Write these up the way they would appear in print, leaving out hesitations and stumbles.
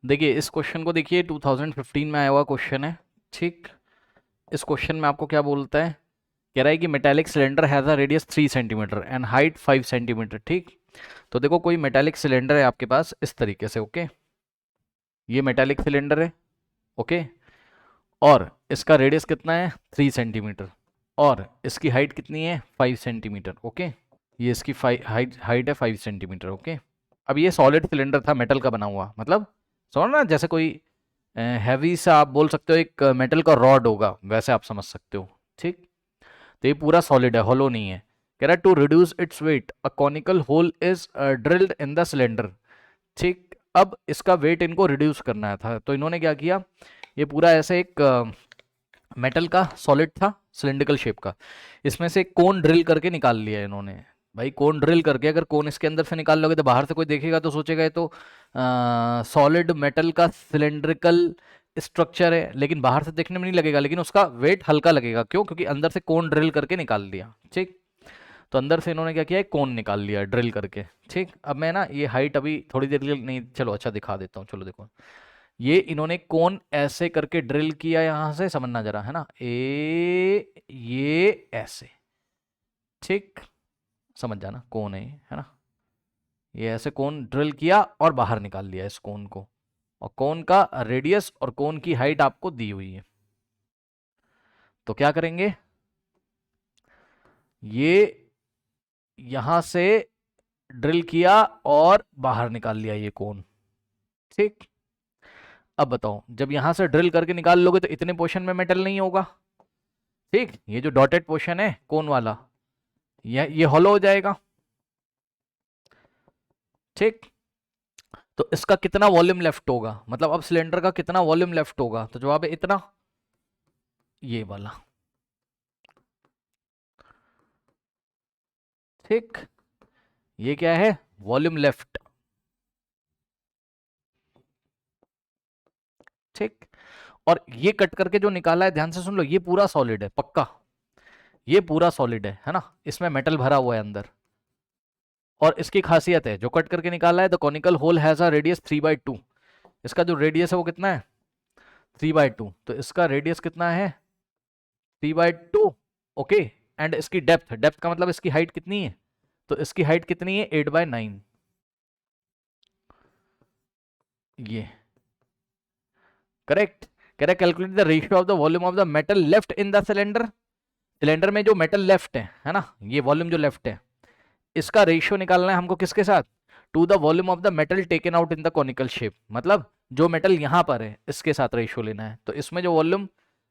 देखिए इस क्वेश्चन को देखिए, 2015 में आया हुआ क्वेश्चन है। ठीक। इस क्वेश्चन में आपको क्या बोलता है, कह रहा है कि metallic cylinder has a radius 3 centimetre and height 5 centimetre. ठीक। तो देखो कोई मेटेलिक सिलेंडर है आपके पास इस तरीके से। ओके, ये मेटेलिक सिलेंडर है। ओके, और इसका रेडियस कितना है 3 सेंटीमीटर, और इसकी हाइट कितनी है 5 सेंटीमीटर। ओके, ये इसकी हाइट हाइट है 5 सेंटीमीटर। ओके, अब ये सॉलिड सिलेंडर था मेटल का बना हुआ, मतलब समझ ना, जैसे कोई हैवी सा आप बोल सकते हो एक मेटल का रॉड होगा, वैसे आप समझ सकते हो। ठीक। तो ये पूरा सॉलिड है, हॉलो नहीं है। कह रहा है to reduce its weight a conical hole is drilled in the cylinder. ठीक। अब इसका वेट इनको रिड्यूस करना था, तो इन्होंने क्या किया, ये पूरा ऐसे एक मेटल का सॉलिड था सिलेंड्रिकल शेप का, इसमें से कोन ड्रिल करके निकाल लिया इन्होंने। भाई कोन ड्रिल करके अगर कोन इसके अंदर से निकाल लोगे तो बाहर से कोई देखेगा तो सोचेगा ये तो सॉलिड मेटल का सिलेंड्रिकल स्ट्रक्चर है, लेकिन बाहर से देखने में नहीं लगेगा, लेकिन उसका वेट हल्का लगेगा। क्यों? क्योंकि अंदर से कोन ड्रिल करके निकाल दिया। ठीक। तो अंदर से इन्होंने क्या किया है, कोन निकाल लिया ड्रिल करके। ठीक। अब मैं ना ये हाइट अभी थोड़ी देर के लिए नहीं, चलो अच्छा दिखा देता हूँ। चलो देखो, ये इन्होंने कोन ऐसे करके ड्रिल किया, यहां से समझना जरा, है ना, ये ऐसे। ठीक। समझ जाना, कोन है ये, है ना, ये ऐसे कोन ड्रिल किया और बाहर निकाल लिया इस कोन को, और कोन का रेडियस और कोन की हाइट आपको दी हुई है। तो क्या करेंगे, ये यहां से ड्रिल किया और बाहर निकाल लिया ये कोन। ठीक। अब बताओ, जब यहां से ड्रिल करके निकाल लोगे तो इतने पोर्शन में मेटल नहीं होगा। ठीक। ये जो डॉटेड पोर्शन है कोन वाला, ये हॉलो हो जाएगा। ठीक। तो इसका कितना वॉल्यूम लेफ्ट होगा, मतलब अब सिलेंडर का कितना वॉल्यूम लेफ्ट होगा, तो जवाब है इतना, ये वाला। ठीक। ये क्या है, वॉल्यूम लेफ्ट। ठीक। और ये कट करके जो निकाला है, ध्यान से सुन लो, ये पूरा सॉलिड है पक्का, ये पूरा सॉलिड है ना, इसमें मेटल भरा हुआ है अंदर। और इसकी खासियत है, जो कट करके निकाला है, the conical hole has a radius 3/2। इसका जो रेडियस है वो कितना है 3/2, तो इसका रेडियस कितना है 3/2। ओके, एंड इसकी डेप्थ, डेप्थ का मतलब इसकी हाइट कितनी है, तो इसकी हाइट कितनी है 8/9। ये करेक्ट। कह रहा है calculate the ratio of the volume of the metal left in the cylinder. Cylinder में जो मेटल लेफ्ट है ना, ये वॉल्यूम जो लेफ्ट है, इसका रेशियो निकालना है हमको किसके साथ, to the volume of the metal taken out in the conical shape, मतलब जो मेटल यहां पर है इसके साथ रेशियो लेना है। तो इसमें जो वॉल्यूम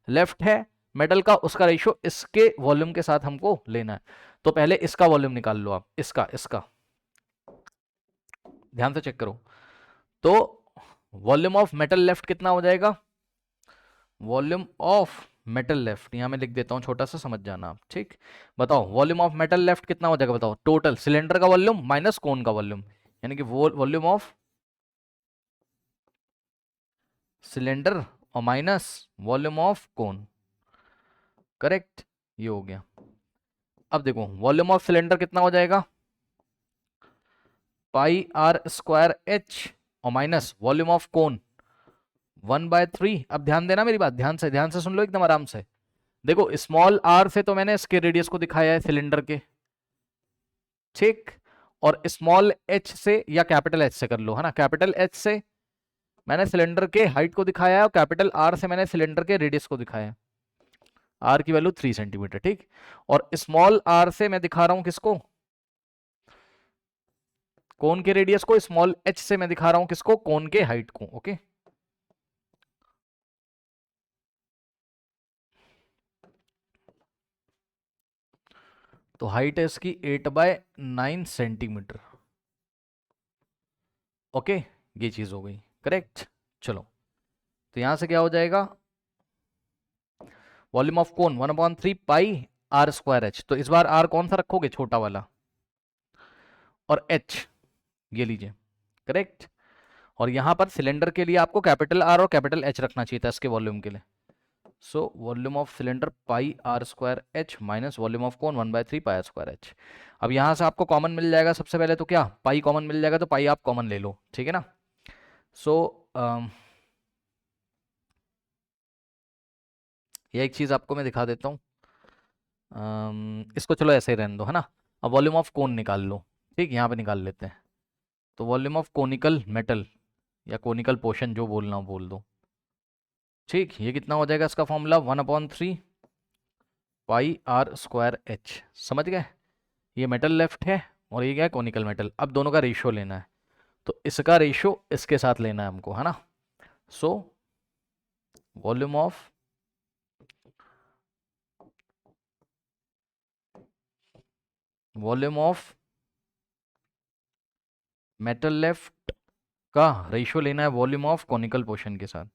लेफ्ट है मेटल का, उसका रेशियो इसके वॉल्यूम के साथ हमको लेना है। तो पहले इसका वॉल्यूम निकाल लो आप, इसका इसका ध्यान से चेक करो। तो वॉल्यूम ऑफ मेटल लेफ्ट कितना हो जाएगा, वॉल्यूम ऑफ मेटल लेफ्ट, यहां मैं लिख देता हूं छोटा सा, समझ जाना आप। ठीक। बताओ वॉल्यूम ऑफ मेटल लेफ्ट कितना हो जाएगा, बताओ, टोटल सिलेंडर का वॉल्यूम माइनस कोन का वॉल्यूम, यानी कि वॉल्यूम ऑफ सिलेंडर और minus volume of cone. Correct, ये हो गया। अब देखो वॉल्यूम ऑफ सिलेंडर कितना हो जाएगा, πr²h, और माइनस वॉल्यूम ऑफ कोन 1/3। अब ध्यान देना मेरी बात, ध्यान से सुन लो एकदम आराम से। देखो स्मॉल आर से तो मैंने इसके रेडियस को दिखाया है सिलेंडर के। ठीक। और स्मॉल एच से या कैपिटल एच से कर लो, है ना, कैपिटल एच से मैंने सिलेंडर के हाइट को दिखाया है, और कैपिटल आर से मैंने सिलेंडर के रेडियस को दिखाया है। आर की वैल्यू 3 सेंटीमीटर। ठीक। और स्मॉल आर से मैं दिखा रहा हूं किसको, कोन के रेडियस को, स्मॉल एच से मैं दिखा रहा हूं किसको, कोन के हाइट को। ओके, तो हाइट है इसकी 8/9 सेंटीमीटर। ओके, ये चीज हो गई। करेक्ट। चलो, तो यहां से क्या हो जाएगा, वॉल्यूम ऑफ कोन 1/3 πr²h। तो इस बार आर कौन सा रखोगे, छोटा वाला, और एच ये लीजिए। करेक्ट। और यहां पर सिलेंडर के लिए आपको कैपिटल आर और कैपिटल एच रखना चाहिए था इसके वॉल्यूम के लिए। सो volume of cylinder πr²h minus volume of cone 1/3 πr²h। अब यहां से आपको कॉमन मिल जाएगा, सबसे पहले तो क्या, पाई कॉमन मिल जाएगा, तो पाई आप कॉमन ले लो। ठीक है ना। सो ये एक चीज़ आपको मैं दिखा देता हूँ। इसको चलो ऐसे ही रहने दो, है ना। अब वॉल्यूम ऑफ कोन निकाल लो। ठीक, यहाँ पे निकाल लेते हैं। तो वॉल्यूम ऑफ कोनिकल मेटल या कोनिकल पोर्शन, जो बोलना हो बोल दो। ठीक, ये कितना हो जाएगा इसका formula, 1/3 pi r square h. समझ गए। ये मेटल लेफ्ट है और ये क्या है, कोनिकल मेटल। अब दोनों का रेशियो लेना है, तो इसका रेशियो इसके साथ लेना है हमको, है ना। सो वॉल्यूम ऑफ मेटल लेफ्ट का रेशियो लेना है वॉल्यूम ऑफ कोनिकल पोर्शन के साथ।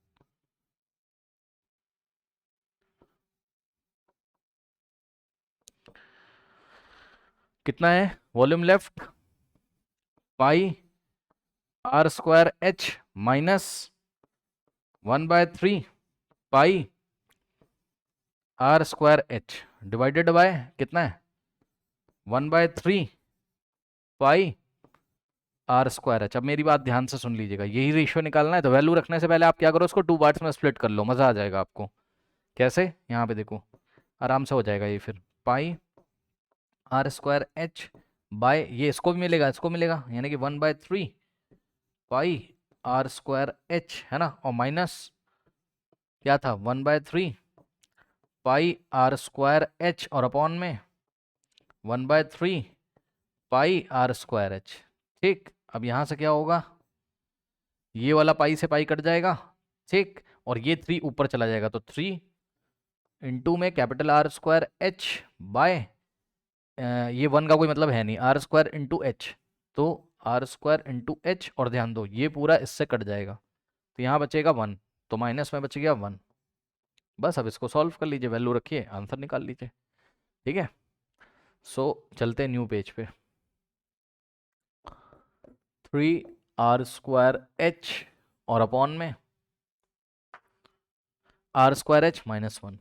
कितना है volume left, pi r square h minus 1/3 pi r square h divided by कितना है, 1/3 पाई आर स्क्वायर एच। अब मेरी बात ध्यान से सुन लीजिएगा, यही रेशियो निकालना है। तो वैल्यू रखने से पहले आप क्या करो, इसको 2 पार्ट्स में स्प्लिट कर लो, मज़ा आ जाएगा आपको। कैसे, यहाँ पे देखो, आराम से हो जाएगा ये। फिर पाई आर स्क्वायर एच बाय, ये इसको भी मिलेगा, इसको मिलेगा, यानी कि 1/3 पाई आर स्क्वायर एच, है ना। और माइनस क्या था, 1/3 पाई आर स्क्वायर एच, और अपॉन में 1/3 पाई आर स्क्वायर एच। ठीक, अब यहाँ से क्या होगा, ये वाला पाई से पाई कट जाएगा। ठीक, और ये 3 ऊपर चला जाएगा, तो 3 इंटू में capital R square h by, ये 1 का कोई मतलब है नहीं, आर स्क्वायर इंटू एच। तो आर स्क्वायर इंटू एच, और ध्यान दो ये पूरा इससे कट जाएगा, तो यहाँ बचेगा 1, तो माइनस में बच गया 1। बस अब इसको सॉल्व कर लीजिए, वैल्यू रखिए, आंसर निकाल लीजिए। ठीक है। सो चलते हैं न्यू पेज पे। 3 आर स्क्वायर एच और अपॉन में आर स्क्वायर एच माइनस 1।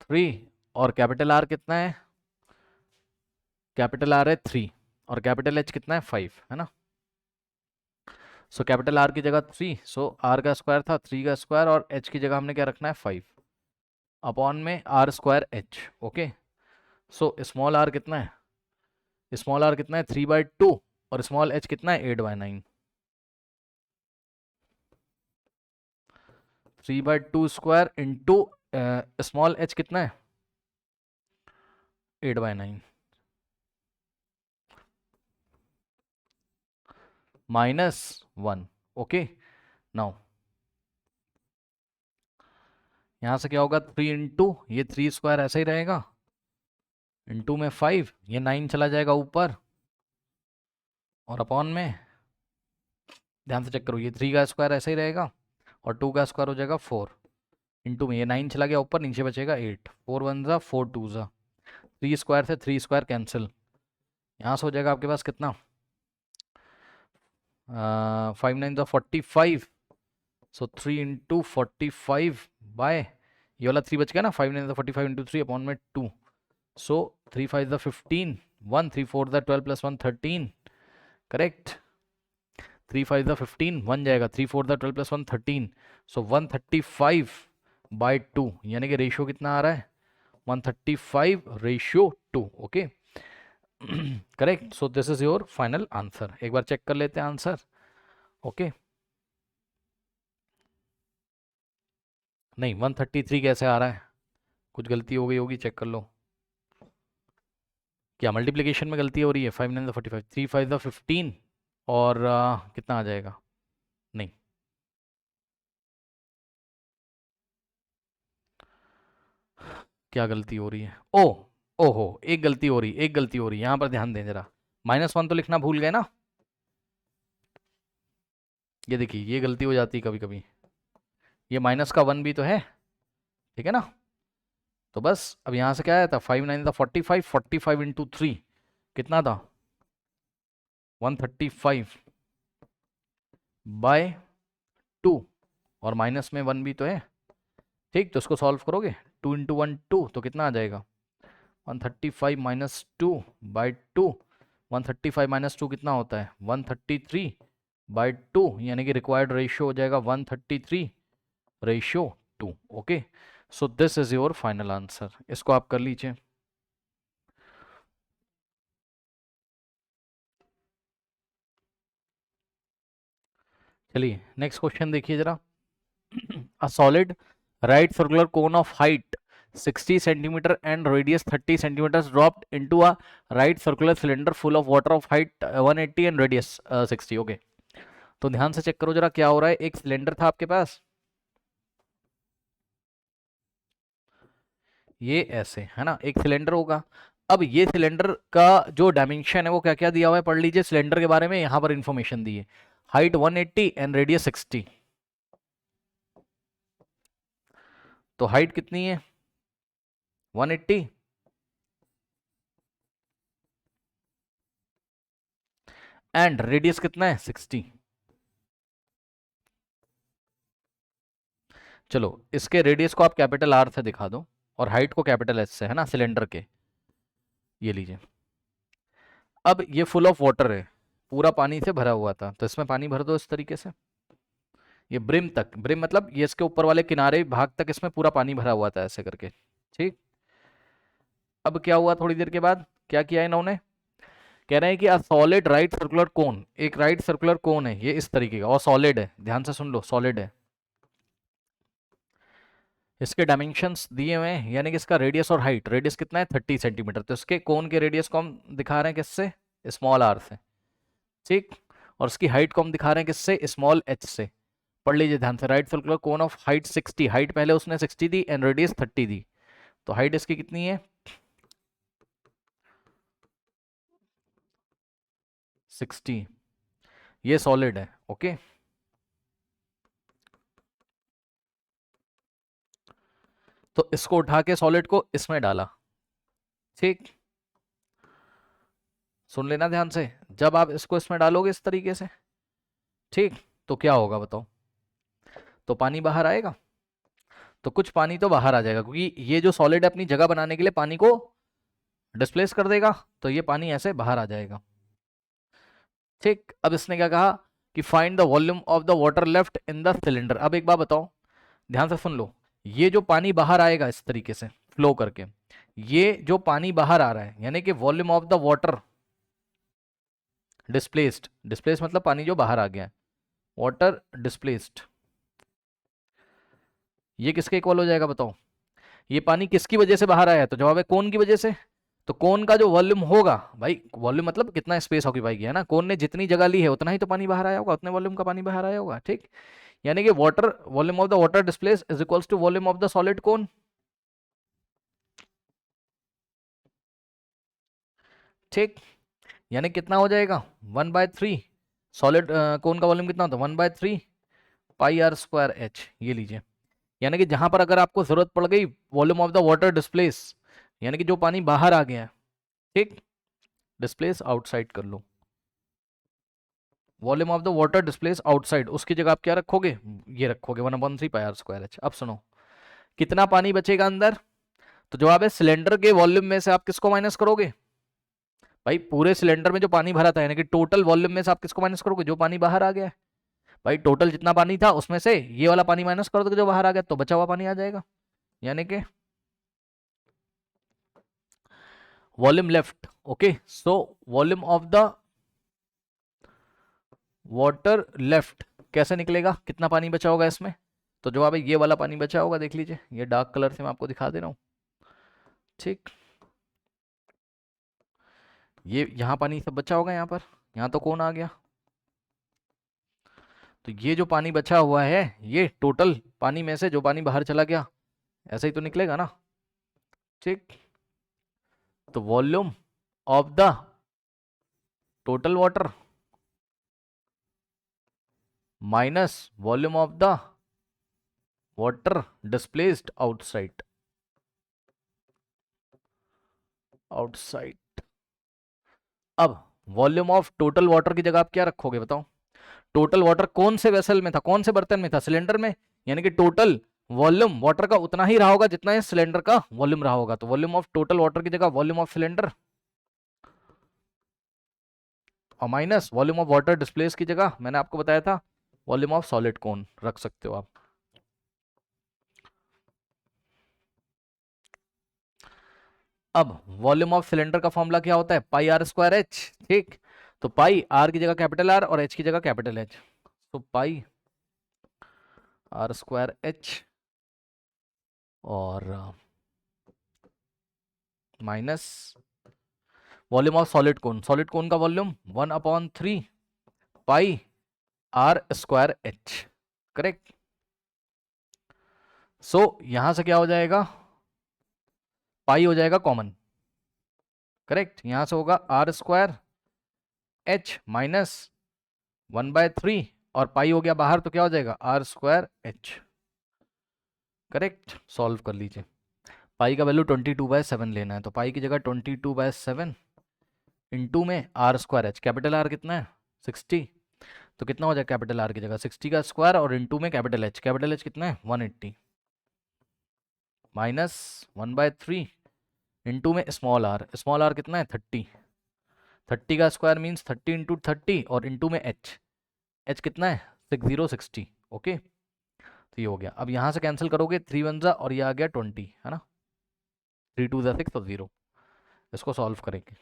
3 और कैपिटल आर कितना है, कैपिटल आर है 3 और कैपिटल एच कितना है 5, है ना। सो कैपिटल आर की जगह 3, सो आर का स्क्वायर था 3 का स्क्वायर, और एच की जगह हमने क्या रखना है 5, अपॉन में r square h. Okay, so small r कितना है, स्मॉल आर कितना है 3/2, और स्मॉल एच कितना है 8/9। 3/2 स्क्वायर इंटू स्मॉल एच कितना है 8/9 -1। ओके, नाउ यहाँ से क्या होगा, 3 इंटू ये 3 स्क्वायर ऐसा ही रहेगा, इंटू में 5, ये 9 चला जाएगा ऊपर, और अपॉन में, ध्यान से चेक करो, ये 3 का स्क्वायर ऐसा ही रहेगा, और 2 का स्क्वायर हो जाएगा 4, इंटू में ये 9 चला गया ऊपर, नीचे बचेगा 8, 4 1 ज़ा 4 2 ज़ा, 3 स्क्वायर से 3 स्क्वायर कैंसिल, यहाँ से हो जाएगा आपके पास कितना, 5 9 ज़ा 45, सो 3 इंटू 45 बाय, ये वाला 3 बच गया ना, 5 9 ज़ा 45 इंटू 3 अपॉन में 2, सो 3 5 ज़ा 15, 1 3 4 ज़ा 12 प्लस 1 13, करेक्ट। 3 5 ज़ा 15, 1 जाएगा, 3 4 ज़ा 12 प्लस 1 13, सो 135/2, यानी कि रेशियो कितना आ रहा है 135/2। Okay, correct. So this is your final answer. एक बार चेक कर लेते हैं आंसर। ओके, नहीं 133 कैसे आ रहा है, कुछ गलती हो गई होगी, चेक कर लो। क्या मल्टीप्लिकेशन में गलती हो रही है, 5 9 45, 3 5 15, और कितना आ जाएगा, नहीं, क्या गलती हो रही है, ओ ओहो, एक गलती हो रही, एक गलती हो रही है, यहाँ पर ध्यान दें जरा, -1 तो लिखना भूल गए ना। ये देखिए, ये गलती हो जाती है कभी कभी, ये माइनस का 1 भी तो है, ठीक है ना। तो बस अब यहाँ से क्या आया था, 5 9 था 45, 45 इंटू 3 कितना था 135/2, और माइनस में 1 भी तो है। ठीक, तो इसको सॉल्व करोगे, 2 इंटू 1 2, तो कितना आ जाएगा 135 -2/2, 135 माइनस 2 कितना होता है 133/2, यानी कि रिक्वायर्ड रेशियो हो जाएगा 133/2। Okay, so this is your final answer, इसको आप कर लीजिए। चलिए नेक्स्ट क्वेश्चन देखिए जरा। A solid right circular cone of height 60 centimeter and radius 30 centimeters dropped into a right circular cylinder full of water of height 180 and radius 60। Okay, तो ध्यान से चेक करो जरा क्या हो रहा है। एक सिलेंडर था आपके पास, ये ऐसे है ना, एक सिलेंडर होगा। अब ये सिलेंडर का जो डायमेंशन है वो क्या क्या दिया हुआ है, पढ़ लीजिए सिलेंडर के बारे में, यहां पर इंफॉर्मेशन दी है। Height 180 and radius 60। तो हाइट कितनी है 180 एंड रेडियस कितना है 60। चलो इसके रेडियस को आप कैपिटल आर से दिखा दो और हाइट को कैपिटल एस से, है ना, सिलेंडर के। ये लीजिए, अब ये फुल ऑफ वाटर है, पूरा पानी से भरा हुआ था, तो इसमें पानी भर दो इस तरीके से। ये ब्रिम तक, ब्रिम मतलब ये इसके ऊपर वाले किनारे भाग तक इसमें पूरा पानी भरा हुआ था ऐसे करके। ठीक, अब क्या हुआ थोड़ी देर के बाद, क्या किया इन्होंने, कह रहे हैं कि a solid right circular cone, एक राइट सर्कुलर कोन है ये इस तरीके का और सॉलिड है, ध्यान से सुन लो, सॉलिड है। इसके डायमेंशंस दिए हुए हैं, यानी कि इसका रेडियस और हाइट, रेडियस कितना है 30 सेंटीमीटर, तो इसके कोन के रेडियस को हम दिखा रहे हैं किससे, स्मॉल आर से। ठीक, और इसकी हाइट को हम दिखा रहे हैं किससे, स्मॉल एच से। पढ़ लीजिए ध्यान से, right circular cone of height 60, height पहले उसने 60 दी एंड रेडियस 30 दी, तो हाइट इसकी कितनी है 60। ये सॉलिड है। ओके, तो इसको उठा के सॉलिड को इसमें डाला। ठीक, सुन लेना ध्यान से, जब आप इसको इसमें डालोगे इस तरीके से, ठीक, तो क्या होगा बताओ, तो पानी बाहर आएगा, तो कुछ पानी तो बाहर आ जाएगा, क्योंकि ये जो सॉलिड है अपनी जगह बनाने के लिए पानी को डिस्प्लेस कर देगा, तो ये पानी ऐसे बाहर आ जाएगा। ठीक, अब इसने क्या कहा कि find the volume of the water left in the cylinder. अब एक बात बताओ, ध्यान से सुन लो, ये जो पानी बाहर आएगा इस तरीके से फ्लो करके, ये जो पानी बाहर आ रहा है यानी कि volume of the water displaced, displace मतलब पानी जो बाहर आ गया है, वाटर डिस्प्लेस्ड, ये किसके इक्वल हो जाएगा बताओ, ये पानी किसकी वजह से बाहर आया है, तो जवाब है कोन की वजह से। तो कोन का जो वॉल्यूम होगा, भाई वॉल्यूम मतलब कितना स्पेस ऑक्यूपाई किया है ना, कोन ने जितनी जगह ली है उतना ही तो पानी बाहर आया होगा, उतने वॉल्यूम का पानी बाहर आया होगा। ठीक, यानी कि water volume of the water displace is equals to volume of the solid cone. ठीक, यानी कितना हो जाएगा 1/3, सॉलिड कोन का वॉल्यूम कितना होता है 1/3 पाई आर स्क्वायर एच। ये लीजिए, यानी कि जहां पर अगर आपको जरूरत पड़ गई volume of the water displace, यानी कि जो पानी बाहर आ गया है, ठीक, डिस्प्लेस आउटसाइड कर लो, volume of the water displace outside, उसकी जगह आप क्या रखोगे, ये रखोगे 1/3 पाई आर स्क्वायर एच। अब सुनो कितना पानी बचेगा अंदर, तो जवाब है सिलेंडर के वॉल्यूम में से आप किसको माइनस करोगे, भाई पूरे सिलेंडर में जो पानी भरा था, यानी कि टोटल वॉल्यूम में से आप किसको माइनस करोगे, जो पानी बाहर आ गया है। भाई टोटल जितना पानी था उसमें से ये वाला पानी माइनस कर दोगे जो बाहर आ गया, तो बचा हुआ पानी आ जाएगा, यानी कि volume left. Okay, so volume of the water left कैसे निकलेगा, कितना पानी बचा होगा इसमें, तो जवाब है ये वाला पानी बचा होगा, देख लीजिए ये डार्क कलर से मैं आपको दिखा दे रहा हूं। ठीक, ये यहाँ पानी सब बचा होगा, यहाँ पर, यहाँ तो कौन आ गया, तो ये जो पानी बचा हुआ है ये टोटल पानी में से जो पानी बाहर चला गया, ऐसा ही तो निकलेगा ना। ठीक, तो volume of the total water minus volume of the water displaced outside, outside. अब वॉल्यूम ऑफ टोटल वाटर की जगह आप क्या रखोगे बताओ, टोटल वाटर कौन से वेसल में था, कौन से बर्तन में था, सिलेंडर में, यानी कि टोटल वॉल्यूम वाटर का उतना ही रहा होगा जितना इस सिलेंडर का वॉल्यूम रहा होगा, तो वॉल्यूम ऑफ टोटल वाटर की जगह वॉल्यूम ऑफ सिलेंडर। और minus volume of water displace की जगह मैंने आपको बताया था वॉल्यूम ऑफ सॉलिड कोन रख सकते हो आप। अब वॉल्यूम ऑफ सिलेंडर का फॉर्मूला क्या होता है, पाई आर स्क्वायर एच। ठीक, तो पाई आर की जगह कैपिटल आर और एच की जगह कैपिटल एच, तो पाई आर स्क्वायर एच और minus volume of solid cone का volume 1/3 pi r square h. Correct. So यहां से क्या हो जाएगा, पाई हो जाएगा कॉमन। करेक्ट, यहां से होगा आर स्क्वायर एच माइनस 1/3 और पाई हो गया बाहर तो क्या हो जाएगा r square h. Correct, solve कर लीजिए। पाई का वैल्यू 22/7 लेना है, तो पाई की जगह 22/7 इंटू में r square h, capital R कितना है 60, तो कितना हो जाएगा कैपिटल आर की जगह 60 का स्क्वायर और इंटू में कैपिटल एच कितना है 180 माइनस 1/3 इंटू में स्मॉल आर कितना है 30, 30 का स्क्वायर मीन्स 30 इंटू 30 और इंटू में एच कितना है 6060। ओके, तो ये हो गया। अब यहाँ से कैंसिल करोगे 3 1 जा और ये आ गया 20, है ना, 3 2 जा 6 तो 0। इसको सॉल्व करेंगे।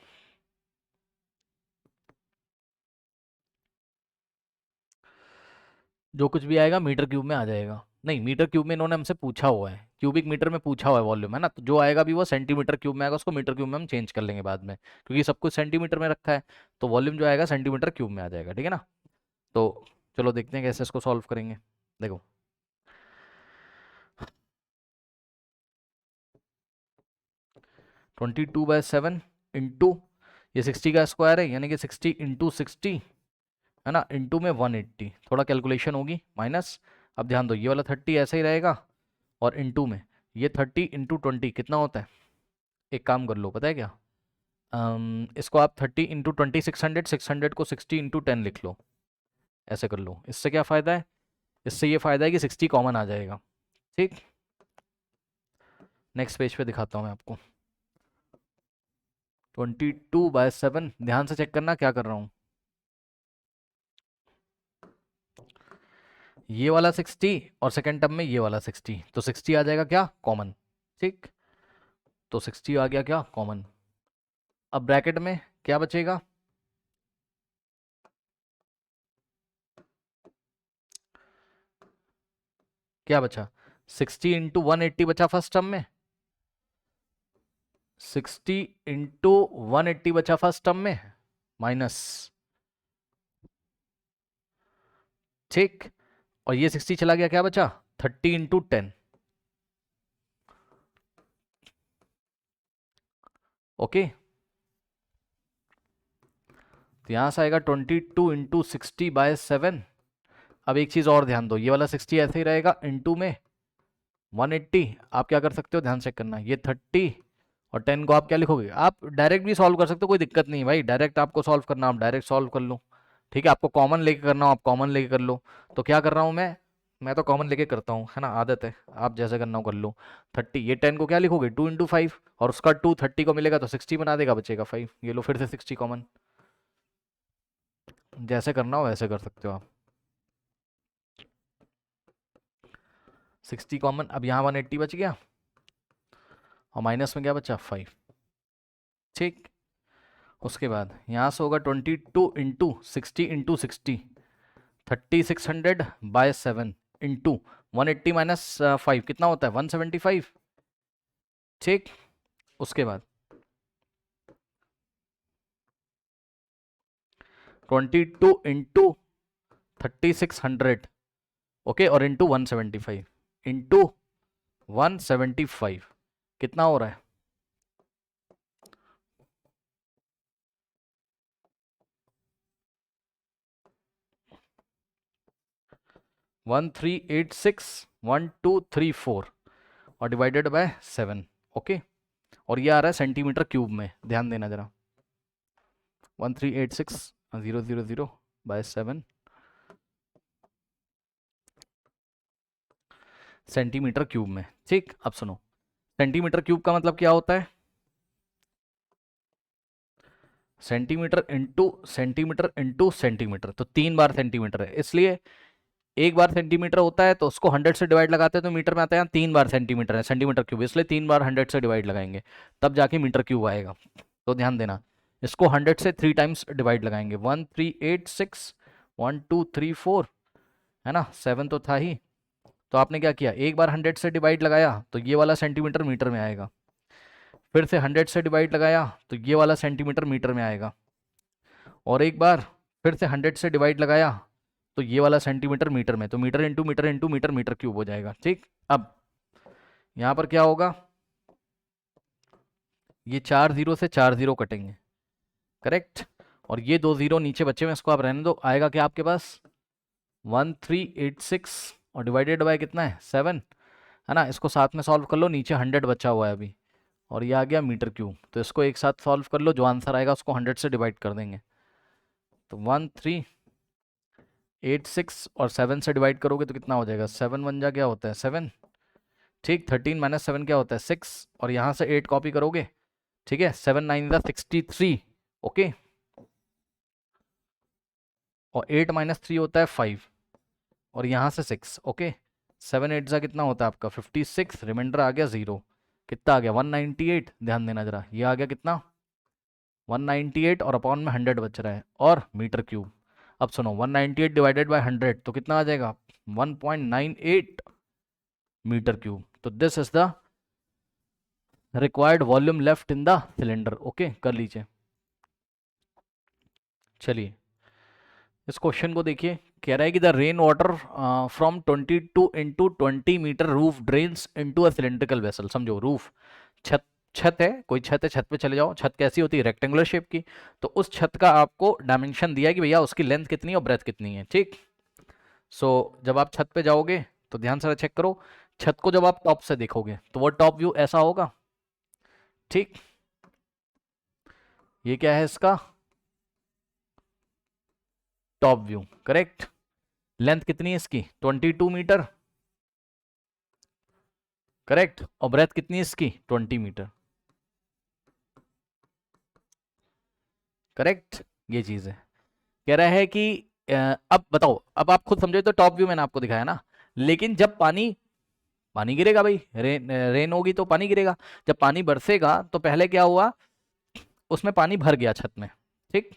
जो कुछ भी आएगा मीटर क्यूब में आ जाएगा, नहीं मीटर क्यूब में इन्होंने हमसे पूछा हुआ है, क्यूबिक मीटर में पूछा हुआ है वॉल्यूम, है ना, तो जो आएगा भी वो सेंटीमीटर क्यूब में आएगा, उसको मीटर क्यूब में हम चेंज कर लेंगे बाद में, क्योंकि सब कुछ सेंटीमीटर में रखा है, तो वॉल्यूम जो आएगा सेंटीमीटर क्यूब में आ जाएगा। ठीक है ना, तो चलो देखते हैं कैसे इसको सॉल्व करेंगे। देखो 22/7 इंटू ये 60 का स्क्वायर है यानी कि 60 इंटू 60, है ना, इंटू में 180, थोड़ा कैलकुलेशन होगी माइनस। अब ध्यान दो ये वाला 30 ऐसे ही रहेगा और इंटू में ये 30 इंटू 20 कितना होता है, एक काम कर लो पता है क्या, इसको आप 30 इंटू 20 600, 600 को 60 इंटू 10 लिख लो, ऐसे कर लो। इससे क्या फ़ायदा है, इससे ये फ़ायदा है कि 60 कॉमन आ जाएगा। ठीक, नेक्स्ट पेज पे दिखाता हूँ मैं आपको। 22/7 ध्यान से चेक करना क्या कर रहा हूँ, ये वाला 60 और सेकेंड टर्म में ये वाला 60, तो 60 आ जाएगा क्या कॉमन। ठीक, तो 60 आ गया क्या कॉमन। अब ब्रैकेट में क्या बचेगा, क्या बचा 60 इंटू 180 बचा फर्स्ट टर्म में, 60 इंटू 180 बचा फर्स्ट टर्म में माइनस। ठीक, और ये 60 चला गया, क्या बचा 30 इंटू 10। ओके, तो यहां से आएगा 22 इंटू 60/7। अब एक चीज और ध्यान दो, ये वाला 60 ऐसे ही रहेगा इंटू में 180, आप क्या कर सकते हो ध्यान से करना, ये 30 और 10 को आप क्या लिखोगे, आप डायरेक्ट भी सॉल्व कर सकते हो, कोई दिक्कत नहीं भाई, डायरेक्ट आपको सॉल्व करना आप डायरेक्ट सॉल्व कर लो। ठीक है, आपको कॉमन लेके करना हो आप कॉमन लेके कर लो। तो क्या कर रहा हूँ मैं तो कॉमन लेके करता हूँ, है ना, आदत है, आप जैसे करना हो कर लो। 30, ये 10 को क्या लिखोगे 2 इंटू 5 और उसका 2 30 को मिलेगा तो 60 बना देगा, बचेगा 5, ये लो फिर से 60 कॉमन। जैसे करना हो वैसे कर सकते हो आप। 60 कॉमन, अब यहाँ 180 बच गया और माइनस में क्या बचा 5। ठीक, उसके बाद यहाँ से होगा 22 इंटू 60 इंटू 60, 3600/7 इंटू 180 माइनस 5 कितना होता है 175। ठीक, उसके बाद 22 इंटू 3600, ओके, और इंटू 175 इंटू 175 कितना हो रहा है 13861234 और डिवाइडेड बाय 7। ओके, और ये आ रहा है सेंटीमीटर क्यूब में, ध्यान देना जरा, 1386000/7 सेंटीमीटर क्यूब में। ठीक, अब सुनो, सेंटीमीटर क्यूब का मतलब क्या होता है, सेंटीमीटर इंटू सेंटीमीटर, तो 3 बार सेंटीमीटर है, इसलिए एक बार सेंटीमीटर होता है तो उसको 100 से डिवाइड लगाते हैं तो मीटर में आता है, 3 बार सेंटीमीटर है, सेंटीमीटर क्यूब, इसलिए 3 बार 100 से डिवाइड लगाएंगे तब जाके मीटर क्यूब आएगा। तो ध्यान देना, इसको 100 से 3 टाइम्स डिवाइड लगाएंगे, 1386 1234, है ना, 7 तो था ही। तो आपने क्या किया, एक बार 100 से डिवाइड लगाया तो ये वाला सेंटीमीटर मीटर में आएगा, फिर से 100 से डिवाइड लगाया तो ये वाला सेंटीमीटर मीटर में आएगा, और एक बार फिर से 100 से डिवाइड लगाया तो ये वाला सेंटीमीटर मीटर में, तो metre into metre into metre, metre cube हो जाएगा। ठीक, अब यहां पर क्या होगा, ये 4 जीरो से 4 जीरो कटेंगे, करेक्ट, और ये 2 जीरो नीचे बचे हुए इसको आप रहने दो, आएगा क्या आपके पास 1386 और डिवाइडेड बाय कितना है 7, है ना, इसको साथ में सॉल्व कर लो, नीचे 100 बचा हुआ है अभी, और ये आ गया मीटर क्यूब, तो इसको एक साथ सॉल्व कर लो, जो आंसर आएगा उसको 100 से डिवाइड कर देंगे, तो 1386 और 7 से डिवाइड करोगे तो कितना हो जाएगा, 7 वन जा क्या होता है 7, ठीक, 13 माइनस 7 क्या होता है 6, और यहाँ से 8 कॉपी करोगे, ठीक है, 7 9 63, ओके, और 8 माइनस 3 होता है 5, और यहाँ से 6, ओके, 7 8 जा कितना होता है आपका 56, रिमाइंडर आ गया 0, कितना आ गया 198, ध्यान देना जरा, ये आ गया कितना 198 और अपॉन में 100 बच रहा है, और मीटर क्यूब, अब सुनो 198 डिवाइडेड बाय 100 तो कितना आ जाएगा 1.98 मीटर क्यूब, तो this is the required volume left in the cylinder, okay, कर लीजिए। चलिए इस क्वेश्चन को देखिए, कह रहा है कि the rain water from 22 into 20 metre roof drains into a cylindrical vessel, समझो रूफ छत, छत है, कोई छत है, छत पे चले जाओ, छत कैसी होती है रेक्टेंगुलर शेप की, तो उस छत का आपको डायमेंशन दिया है कि भैया उसकी लेंथ कितनी है और ब्रेथ कितनी है, ठीक। सो जब आप छत पे जाओगे तो ध्यान से चेक करो, छत को जब आप टॉप से देखोगे तो वो टॉप व्यू ऐसा होगा, ठीक, ये क्या है इसका टॉप व्यू, करेक्ट, लेंथ कितनी है इसकी 22 मीटर, करेक्ट, और ब्रेथ कितनी है इसकी 20 मीटर, करेक्ट, ये चीज है। कह रहा है कि अब बताओ, अब आप खुद समझो, तो टॉप व्यू मैंने आपको दिखाया ना, लेकिन जब पानी पानी गिरेगा भाई, रेन होगी तो पानी गिरेगा, जब पानी बरसेगा तो पहले क्या हुआ, उसमें पानी भर गया छत में, ठीक,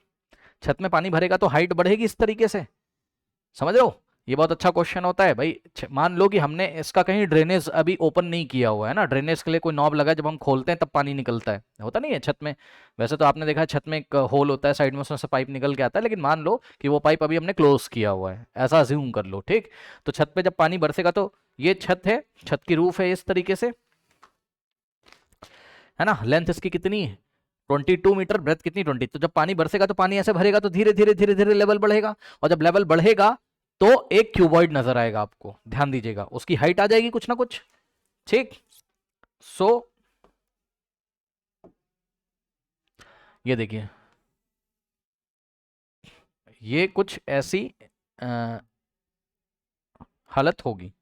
छत में पानी भरेगा तो हाइट बढ़ेगी इस तरीके से, समझ रहे हो, ये बहुत अच्छा क्वेश्चन होता है भाई। मान लो कि हमने इसका कहीं ड्रेनेज अभी ओपन नहीं किया हुआ है ना, ड्रेनेज के लिए कोई नॉब लगा है, जब हम खोलते हैं तब पानी निकलता है, होता नहीं है छत में, वैसे तो आपने देखा है छत में एक होल होता है साइड में, उसमें से पाइप निकल के आता है, लेकिन मान लो कि वो पाइप अभी हमने क्लोज किया हुआ है, ऐसा अज्यूम कर लो, ठीक, तो छत पे जब पानी बरसेगा तो ये छत है, छत की रूफ है इस तरीके से, है ना, लेंथ इसकी कितनी है 22 मीटर, ब्रेथ कितनी 20, तो जब पानी बरसेगा तो पानी ऐसे भरेगा तो धीरे धीरे धीरे धीरे लेवल बढ़ेगा, और जब लेवल बढ़ेगा तो एक क्यूबॉइड नजर आएगा आपको, ध्यान दीजिएगा, उसकी हाइट आ जाएगी कुछ ना कुछ, ठीक। सो ये देखिए, ये कुछ ऐसी आ, हालत होगी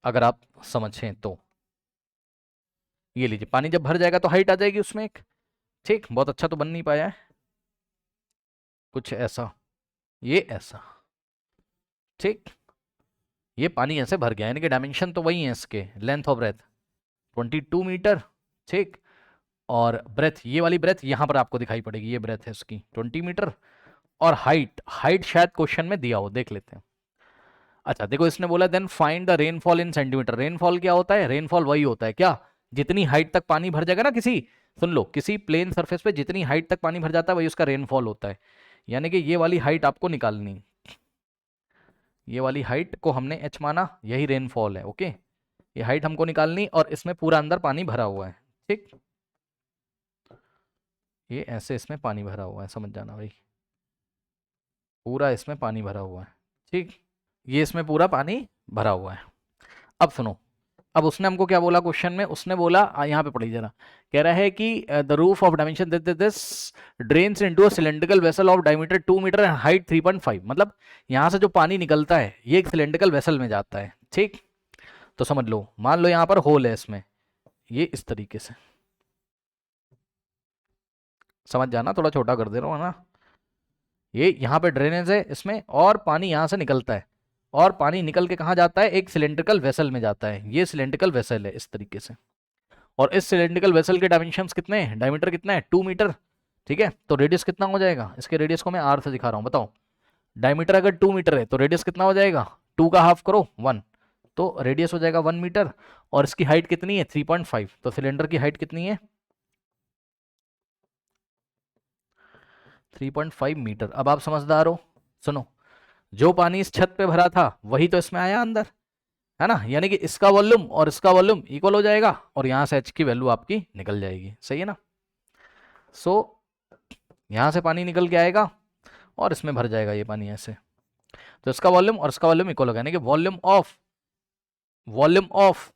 अगर आप समझें तो, ये लीजिए, पानी जब भर जाएगा तो हाइट आ जाएगी उसमें एक, ठीक, बहुत अच्छा तो बन नहीं पाया है, कुछ ऐसा, ये ऐसा, ठीक, ये पानी ऐसे भर गया, यानी कि डायमेंशन तो वही है इसके, लेंथ और ब्रेथ 22 मीटर, ठीक, और ब्रेथ, ये वाली ब्रेथ यहां पर आपको दिखाई पड़ेगी, ये ब्रेथ है इसकी 20 मीटर, और हाइट, हाइट शायद क्वेश्चन में दिया हो, देख लेते हैं। अच्छा देखो, इसने बोला then find the rainfall in centimetre, rainfall क्या होता है, रेनफॉल वही होता है क्या, जितनी हाइट तक पानी भर जाएगा ना किसी, सुन लो, किसी प्लेन सरफेस पे जितनी हाइट तक पानी भर जाता है वही उसका रेनफॉल होता है, यानी कि ये वाली हाइट आपको निकालनी, ये वाली हाइट को हमने एच माना, यही रेनफॉल है, ओके, ये हाइट हमको निकालनी, और इसमें पूरा अंदर पानी भरा हुआ है, ठीक, ये ऐसे इसमें पानी भरा हुआ है, समझ जाना भाई, पूरा इसमें पानी भरा हुआ है, ठीक, ये इसमें पूरा पानी भरा हुआ है। अब सुनो, अब उसने हमको क्या बोला क्वेश्चन में, उसने बोला यहाँ पे पढ़ी जरा, कह रहा है कि the roof of dimension this drains into a cylindrical vessel of diameter 2 metre and height 3.5, मतलब यहाँ से जो पानी निकलता है ये एक सिलेंड्रिकल वेसल में जाता है, ठीक, तो समझ लो, मान लो यहाँ पर होल है इसमें, ये इस तरीके से, समझ जाना, थोड़ा छोटा कर दे रहा हूँ ना। ये यहाँ पे ड्रेनेज है इसमें, और पानी यहाँ से निकलता है, और पानी निकल के कहाँ जाता है, एक सिलेंड्रिकल वेसल में जाता है। ये सिलेंड्रिकल वेसल है इस तरीके से, और इस सिलेंड्रिकल वेसल के डायमेंशंस कितने हैं, डायमीटर कितना है, 2 मीटर। ठीक है, तो रेडियस कितना हो जाएगा, इसके रेडियस को मैं आर से दिखा रहा हूँ, बताओ। डायमीटर अगर 2 मीटर है तो रेडियस कितना हो जाएगा, 2 का हाफ करो 1, तो रेडियस हो जाएगा 1 मीटर। और इसकी हाइट कितनी है, 3.5, तो सिलेंडर की हाइट कितनी है, 3.5 मीटर। अब आप समझदार हो, सुनो, जो पानी इस छत पे भरा था वही तो इसमें आया अंदर, है ना, यानी कि इसका वॉल्यूम और इसका वॉल्यूम इक्वल हो जाएगा, और यहाँ से एच की वैल्यू आपकी निकल जाएगी, सही है ना। सो यहाँ से पानी निकल के आएगा और इसमें भर जाएगा ये पानी ऐसे, तो इसका वॉल्यूम और इसका वॉल्यूम इक्वल होगा, यानी कि वॉल्यूम ऑफ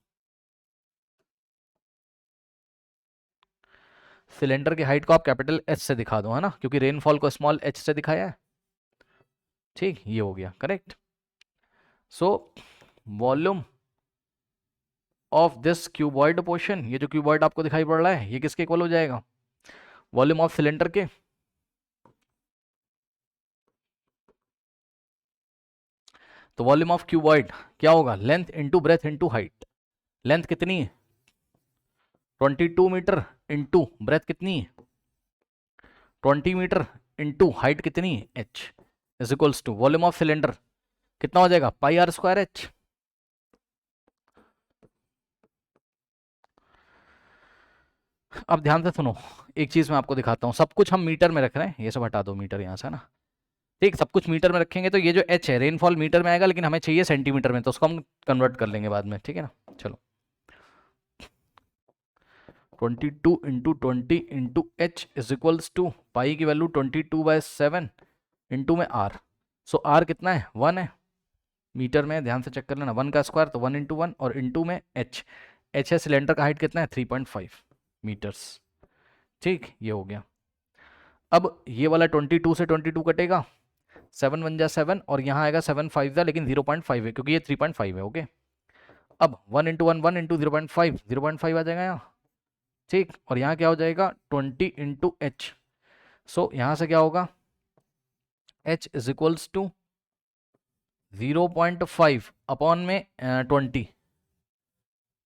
सिलेंडर की हाइट को आप कैपिटल एच से दिखा दो, है ना, क्योंकि रेनफॉल को स्मॉल एच से दिखाया है। ठीक, ये हो गया correct. So volume of this cuboid portion, ये जो क्यूबॉइड आपको दिखाई पड़ रहा है ये किसके इक्वल हो जाएगा, वॉल्यूम ऑफ सिलेंडर के। तो वॉल्यूम ऑफ क्यूबॉइड क्या होगा, length into breadth into height. Length कितनी है 22 मीटर, इंटू ब्रेथ कितनी है 20 मीटर, इंटू हाइट कितनी है h, is equals to volume of cylinder कितना हो जाएगा, पाई आर स्क्वायर h। अब ध्यान से सुनो, एक चीज मैं आपको दिखाता हूँ, सब कुछ हम मीटर में रख रहे हैं, ये सब हटा दो मीटर यहाँ से ना। ठीक, सब कुछ मीटर में रखेंगे तो ये जो h है रेनफॉल मीटर में आएगा, लेकिन हमें चाहिए सेंटीमीटर में, तो उसको हम कन्वर्ट कर लेंगे बाद में, ठीक है ना। चलो 22 × 20 × h इज इक्वल्स टू पाई की वैल्यू 22/7 इंटू में r। सो r कितना है 1 है, मीटर में ध्यान से चेक कर लेना, 1 का स्क्वायर तो 1 × 1, और इंटू में h, h है सिलेंडर का हाइट कितना है 3.5 मीटर्स। ठीक, ये हो गया। अब ये वाला 22 से 22 कटेगा, 7 1 जा 7, और यहाँ आएगा 7 5 जा, लेकिन 0.5 है क्योंकि ये 3.5 है, ओके। अब 1 × 1 1 इंटू 0.5 0.5 आ जाएगा यहाँ। ठीक, और यहाँ क्या हो जाएगा 20 इंटू एच। सो यहाँ से क्या होगा, h is equals to 0.5 upon में 20,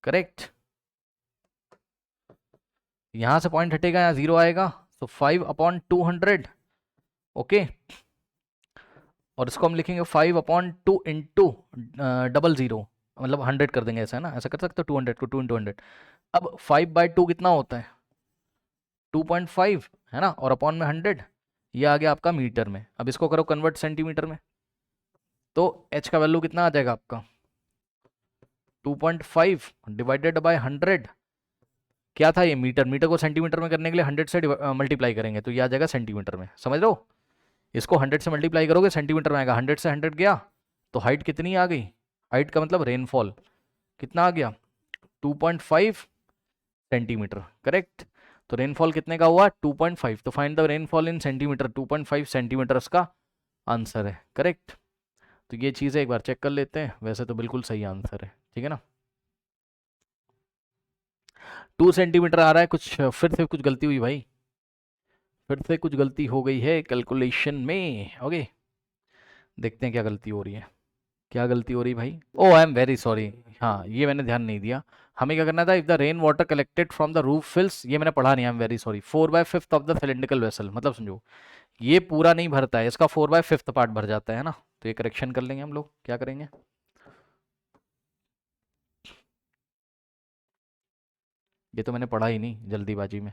करेक्ट। यहाँ से पॉइंट हटेगा, यहाँ 0 आएगा, तो 5/200, ओके। और इसको हम लिखेंगे 5/2 इंटू 00, मतलब 100 कर देंगे, ऐसा है ना, ऐसा कर सकते हो, 200 को 2 × 100। अब 5/2 कितना होता है 2.5, है ना, और अपॉन में 100, ये आ गया आपका मीटर में। अब इसको करो कन्वर्ट सेंटीमीटर में, तो h का वैल्यू कितना आ जाएगा आपका 2.5 डिवाइडेड बाय 100। क्या था ये, मीटर, मीटर को सेंटीमीटर में करने के लिए 100 से मल्टीप्लाई करेंगे, तो ये आ जाएगा सेंटीमीटर में, समझ लो। इसको 100 से मल्टीप्लाई करोगे सेंटीमीटर में आएगा, 100 से 100 गया तो हाइट कितनी आ गई, हाइट का मतलब रेनफॉल कितना आ गया 2.5 सेंटीमीटर, करेक्ट। तो रेनफॉल कितने का हुआ 2.5, तो find the rainfall in centimetre, 2.5 centimetre इसका आंसर है, करेक्ट। तो ये चीज़ें एक बार चेक कर लेते हैं, वैसे तो बिल्कुल सही आंसर है, ठीक है ना। 2 सेंटीमीटर आ रहा है, कुछ फिर से कुछ गलती हुई भाई, फिर से कुछ गलती हो गई है कैलकुलेशन में, ओके। देखते हैं क्या गलती हो रही है, क्या गलती हो रही भाई, ओ आई एम वेरी सॉरी, हाँ ये मैंने ध्यान नहीं दिया। हमें क्या करना था, if the rain water collected from the roof fills, ये मैंने पढ़ा नहीं, I am very sorry. 4/5 of the cylindrical vessel, मतलब समझो ये पूरा नहीं भरता है, इसका 4/5 पार्ट भर जाता है ना, तो ये करेक्शन कर लेंगे हम लोग, क्या करेंगे, ये तो मैंने पढ़ा ही नहीं जल्दीबाजी में।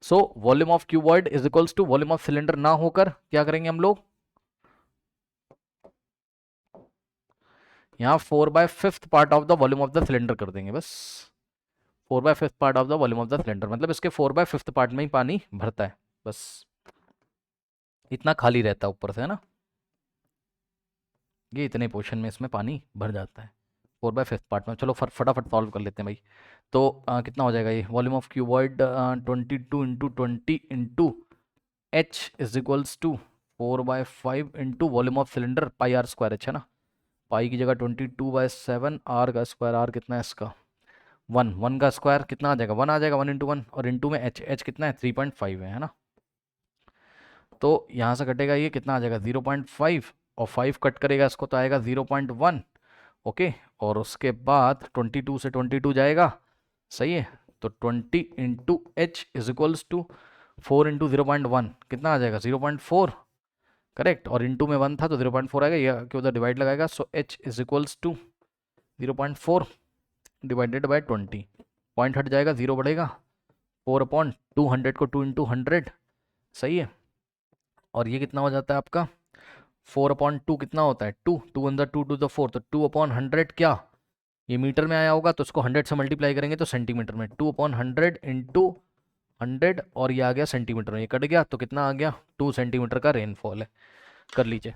So volume of cuboid is equals to volume of cylinder ना होकर क्या करेंगे हम लोग, यहाँ 4/5 part of the volume of the cylinder कर देंगे बस। 4/5 part of the volume of the cylinder, मतलब इसके 4/5 पार्ट में ही पानी भरता है, बस इतना खाली रहता है ऊपर से, है ना, ये इतने पोर्शन में इसमें पानी भर जाता है 4/5 पार्ट में। चलो फटाफट सॉल्व कर लेते हैं भाई। तो कितना हो जाएगा ये, volume of cuboid 22 × 20 × h is equals to 4/5 into volume of cylinder pi r² h, है ना, पाई की जगह 22/7, आर का स्क्वायर, आर कितना है इसका वन का स्क्वायर कितना आ जाएगा, 1 आ जाएगा, 1 इंटू 1, और इंटू में एच कितना है, 3.5 है ना। तो यहाँ से कटेगा ये कितना आ जाएगा 0.5, और 5 कट करेगा इसको तो आएगा 0.1। ओके, और उसके बाद 22 से 22 जाएगा, सही है। तो 20 into h is equals to 4 into 0.1 कितना आ जाएगा 0.4, करेक्ट। और इंटू में 1 था तो 0.4 आएगा, ये कि उधर डिवाइड लगाएगा। So h is equals to 0.4 divided by 20, point हट जाएगा, 0 बढ़ेगा, 4/200 को 2 इंटू 100, सही है। और ये कितना हो जाता है आपका 4/2 कितना होता है 2, 2 अंदर 2 टू द 4, तो 2/100 क्या, ये मीटर में आया होगा तो इसको 100 से मल्टीप्लाई करेंगे तो सेंटीमीटर में, 2/100 इंटू 100, और ये आ गया सेंटीमीटर में, ये कट गया तो कितना आ गया 2 सेंटीमीटर का रेनफॉल है। कर लीजिए।